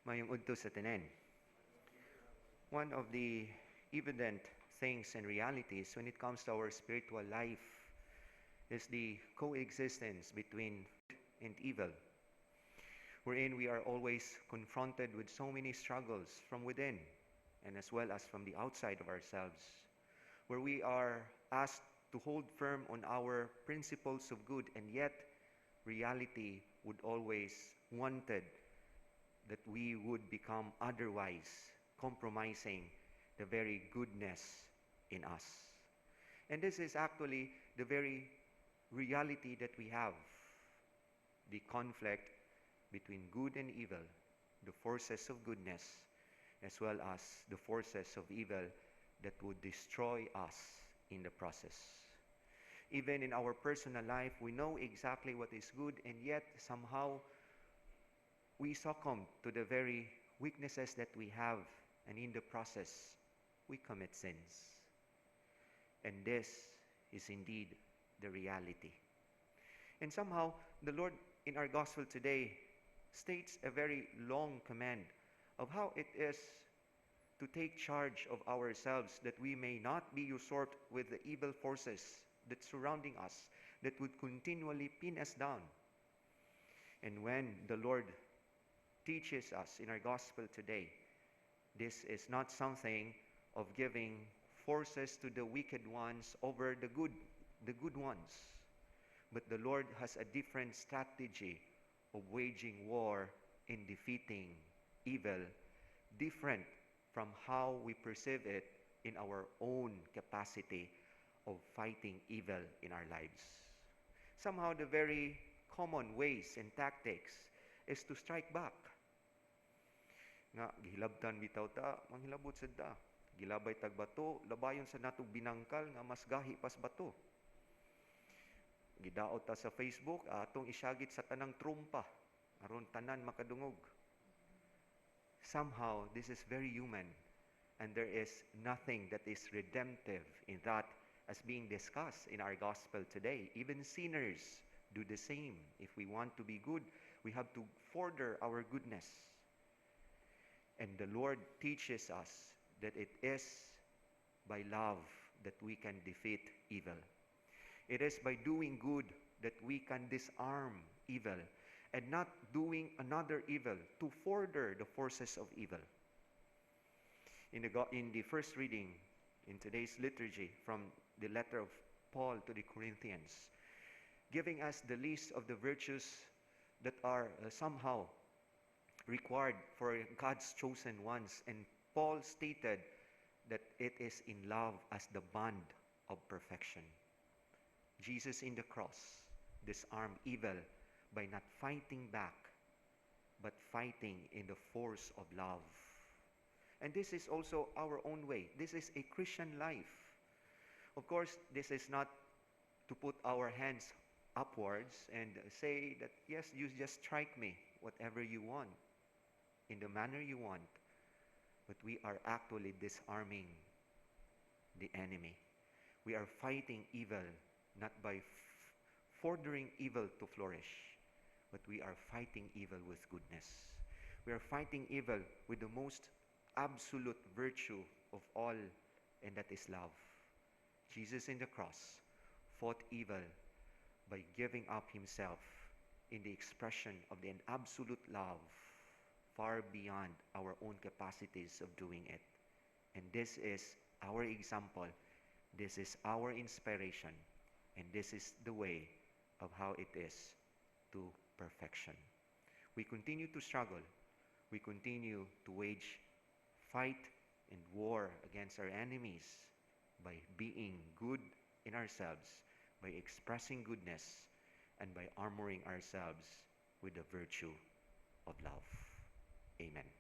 Mayong udto sa tanan. One of the evident things and realities when it comes to our spiritual life is the coexistence between good and evil, wherein we are always confronted with so many struggles from within and as well as from the outside of ourselves, where we are asked to hold firm on our principles of good, and yet reality would always wanted that we would become otherwise, compromising the very goodness in us. And this is actually the very reality that we have, the conflict between good and evil, the forces of goodness, as well as the forces of evil that would destroy us in the process. Even in our personal life, we know exactly what is good, and yet somehow we succumb to the very weaknesses that we have, and in the process, we commit sins. And this is indeed the reality. And somehow, the Lord in our gospel today states a very long command of how it is to take charge of ourselves, that we may not be usurped with the evil forces that surrounding us, that would continually pin us down. And when the Lord teaches us in our gospel today, this is not something of giving forces to the wicked ones over the good ones. But the Lord has a different strategy of waging war in defeating evil, different from how we perceive it in our own capacity of fighting evil in our lives. Somehow the very common ways and tactics is to strike back. Nga gihilabtan bitaw ta, manghilabot sad ta. Gilabay tag bato, labayon sa natong binangkal nga mas gahi pas bato. Gidaot ta sa Facebook, atong isyagit sa tanang trumpa aron tanan makadungog. Somehow this is very human, and there is nothing that is redemptive in that as being discussed in our gospel today. Even sinners do the same. If we want to be good, we have to further our goodness. And the Lord teaches us that it is by love that we can defeat evil. It is by doing good that we can disarm evil, and not doing another evil to further the forces of evil. In the first reading in today's liturgy from the letter of Paul to the Corinthians, giving us the list of the virtues that are somehow required for God's chosen ones. And Paul stated that it is in love as the bond of perfection. Jesus in the cross disarmed evil by not fighting back, but fighting in the force of love. And this is also our own way. This is a Christian life. Of course, this is not to put our hands upwards and say that, yes, you just strike me, whatever you want, in the manner you want. But we are actually disarming the enemy. We are fighting evil, not by furthering evil to flourish, but we are fighting evil with goodness. We are fighting evil with the most absolute virtue of all, and that is love. Jesus in the cross fought evil by giving up himself in the expression of an absolute love far beyond our own capacities of doing it. And this is our example, this is our inspiration, and this is the way of how it is to perfection. We continue to struggle, we continue to wage fight and war against our enemies by being good in ourselves, by expressing goodness, and by armoring ourselves with the virtue of love. Amen.